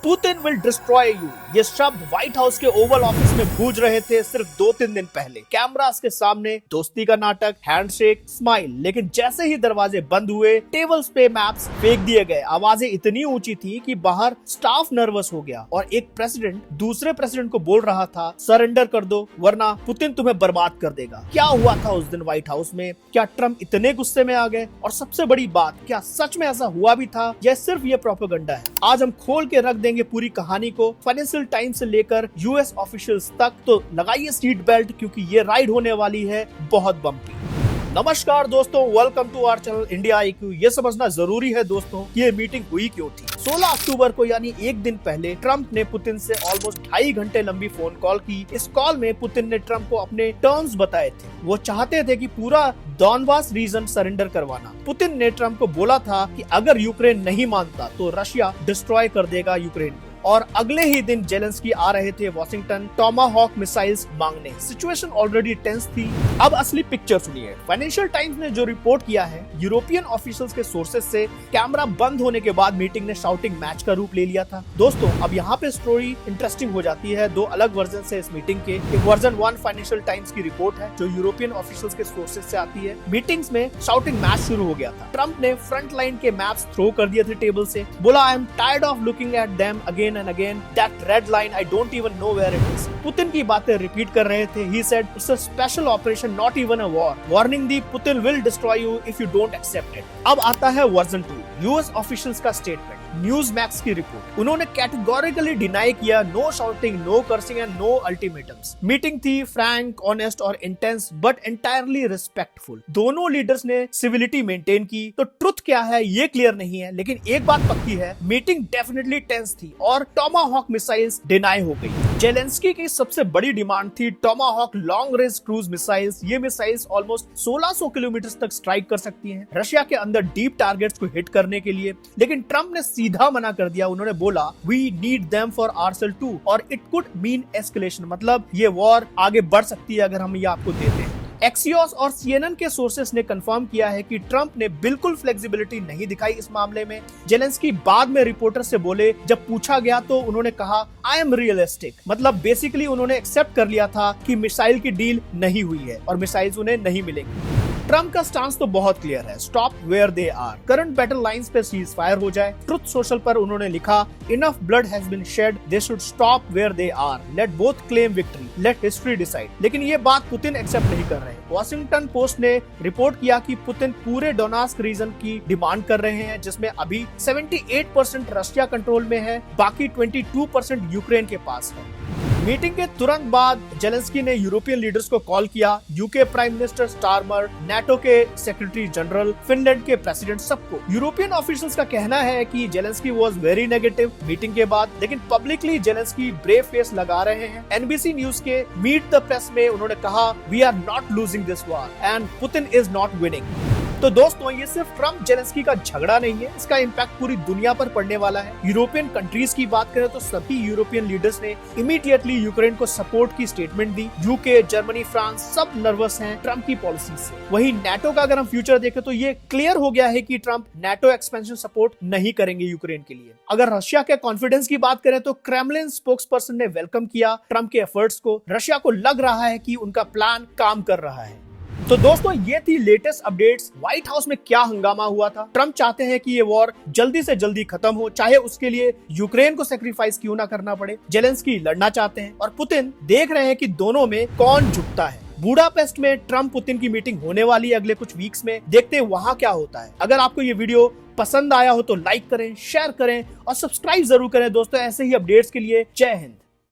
Putin will destroy you, ये शब्द white house के ओवल ऑफिस में गूंज रहे थे सिर्फ 2-3 दिन पहले। कैमरास के सामने दोस्ती का नाटक, हैंडशेक, स्माइल, लेकिन जैसे ही दरवाजे बंद हुए, टेबल्स पे मैप्स फेंक दिए गए। आवाजें इतनी ऊंची थी कि बाहर स्टाफ नर्वस हो गया और एक प्रेसिडेंट दूसरे प्रेसिडेंट को बोल रहा था, सरेंडर कर दो वरना पुतिन तुम्हें बर्बाद कर देगा। क्या हुआ था उस दिन व्हाइट हाउस में? क्या ट्रम्प इतने गुस्से में आ गए? और सबसे बड़ी बात, क्या सच में ऐसा हुआ भी था या सिर्फ ये प्रोपेगेंडा है? आज हम खोल के रख देंगे पूरी कहानी को, फाइनेंशियल टाइम्स से लेकर यूएस ऑफिशियल्स तक। तो लगाइए सीट बेल्ट, क्योंकि ये राइड होने वाली है बहुत बम्पी। नमस्कार दोस्तों, welcome to our channel India IQ. ये समझना जरूरी है दोस्तों कि ये मीटिंग हुई क्यों थी। 16 अक्टूबर को यानी एक दिन पहले ट्रम्प ने पुतिन से ऑलमोस्ट 2.5 घंटे लंबी फोन कॉल की। इस कॉल में पुतिन ने ट्रम्प को अपने टर्म्स बताए थे। वो चाहते थे कि पूरा डॉनबास रीजन सरेंडर करवाना। पुतिन ने ट्रम्प को बोला था कि अगर यूक्रेन नहीं मानता तो रशिया डिस्ट्रॉय कर देगा यूक्रेन को। और अगले ही दिन जेलेंस्की आ रहे थे वॉशिंगटन टॉमाहॉक मिसाइल्स मांगने। सिचुएशन ऑलरेडी टेंस थी। अब असली पिक्चर सुनिए। फाइनेंशियल टाइम्स ने जो रिपोर्ट किया है, यूरोपियन ऑफिशियल्स के सोर्सेज से कैमरा बंद होने के बाद मीटिंग ने शाउटिंग मैच का रूप ले लिया था। दोस्तों, अब यहाँ पे स्टोरी इंटरेस्टिंग हो जाती है। 2 अलग वर्जन है इस मीटिंग के। एक वर्जन 1 फाइनेंशियल टाइम्स की रिपोर्ट है जो यूरोपियन ऑफिशियल्स के सोर्सेज से आती है। मीटिंग्स में शाउटिंग मैच शुरू हो गया था। ट्रम्प ने फ्रंट लाइन के मैप्स थ्रो कर दिए थे टेबल से। बोला, I am tired of looking at them again and again, that red line I don't even know where it is। Putin की बातें रिपीट कर रहे थे। He said it's a special operation, not even a war। Warning the, Putin will destroy you if you don't accept it। अब आता है version 2, US officials का statement. Newsmax की रिपोर्ट। उन्होंने कैटेगोरिकली डिनाई किया, no shouting, no cursing and no ultimatums. Meeting थी frank, honest और इंटेंस बट एंटायरली रिस्पेक्टफुल। दोनों लीडर्स ने सिविलिटी मेंटेन की। तो ट्रुथ क्या है ये क्लियर नहीं है, लेकिन एक बात पक्की है, मीटिंग डेफिनेटली टेंस थी और टॉमाहॉक मिसाइल्स डिनाई हो गई। जेलेंस्की की सबसे बड़ी डिमांड थी Tomahawk long range cruise missiles. ये मिसाइल्स ऑलमोस्ट 1600 किलोमीटर तक स्ट्राइक कर सकती हैं रशिया के अंदर डीप टारगेट्स को हिट करने के लिए। लेकिन ट्रम्प ने सीधा मना कर दिया। उन्होंने बोला, we need them for ourself too, और इट कुड मीन एस्केलेशन, मतलब ये वॉर आगे बढ़ सकती है अगर हम ये आपको देते हैं। एक्सियोस और सीएनएन के सोर्सेस ने कंफर्म किया है कि ट्रम्प ने बिल्कुल फ्लेक्सिबिलिटी नहीं दिखाई इस मामले में। जेलेंस्की बाद में रिपोर्टर से बोले, जब पूछा गया तो उन्होंने कहा, आई एम रियलिस्टिक, मतलब बेसिकली उन्होंने एक्सेप्ट कर लिया था कि मिसाइल की डील नहीं हुई है और मिसाइल्स उन्हें नहीं मिलेंगी। ट्रम्प का स्टांस तो बहुत क्लियर है, stop where they are, current battle lines पे सीज फायर हो जाए। ट्रुथ सोशल पर उन्होंने लिखा, enough blood has been shed, they should stop where they are, let both claim victory, let history decide. लेकिन ये बात पुतिन एक्सेप्ट नहीं कर रहे। वॉशिंगटन पोस्ट ने रिपोर्ट किया कि पुतिन पूरे डोनास्क रीजन की डिमांड कर रहे हैं, जिसमें अभी 78% रशिया कंट्रोल में है, बाकी 22% यूक्रेन के पास है। मीटिंग के तुरंत बाद जेलेंस्की ने यूरोपियन लीडर्स को कॉल किया, UK prime minister Starmer, NATO के सेक्रेटरी जनरल, फिनलैंड के प्रेसिडेंट, सबको। यूरोपियन ऑफिशियल्स का कहना है कि Zelensky was very negative meeting के बाद, लेकिन पब्लिकली जेलेंस्की ब्रेव फेस लगा रहे हैं। एनबीसी न्यूज के मीट द प्रेस में उन्होंने कहा, we are not losing this war and Putin is not winning. तो दोस्तों, ये सिर्फ ट्रम्प जेलेंस्की का झगड़ा नहीं है, इसका इम्पैक्ट पूरी दुनिया पर पड़ने वाला है। यूरोपियन कंट्रीज की बात करें तो सभी यूरोपियन लीडर्स ने इमीडिएटली यूक्रेन को सपोर्ट की स्टेटमेंट दी। यूके, जर्मनी, फ्रांस सब नर्वस हैं ट्रम्प की पॉलिसी से। वहीं नाटो का अगर हम फ्यूचर देखें तो ये क्लियर हो गया है कि ट्रम्प नाटो एक्सपेंशन सपोर्ट नहीं करेंगे यूक्रेन के लिए। अगर रशिया के कॉन्फिडेंस की बात करें तो क्रेमलिन स्पोक्सपर्सन ने वेलकम किया ट्रम्प के एफर्ट्स को। रशिया को लग रहा है कि उनका प्लान काम कर रहा है। तो दोस्तों, ये थी लेटेस्ट अपडेट्स। व्हाइट हाउस में क्या हंगामा हुआ था। ट्रम्प चाहते हैं कि ये वॉर जल्दी से जल्दी खत्म हो, चाहे उसके लिए यूक्रेन को सेक्रीफाइस क्यों ना करना पड़े। जेलेंस्की लड़ना चाहते हैं और पुतिन देख रहे हैं कि दोनों में कौन झुकता है। बुडापेस्ट में ट्रम्प पुतिन की मीटिंग होने वाली है अगले कुछ वीक्स में। देखते हैं वहां क्या होता है। अगर आपको ये वीडियो पसंद आया हो तो लाइक करें, शेयर करें और सब्सक्राइब जरूर करें दोस्तों, ऐसे ही अपडेट्स के लिए। जय हिंद।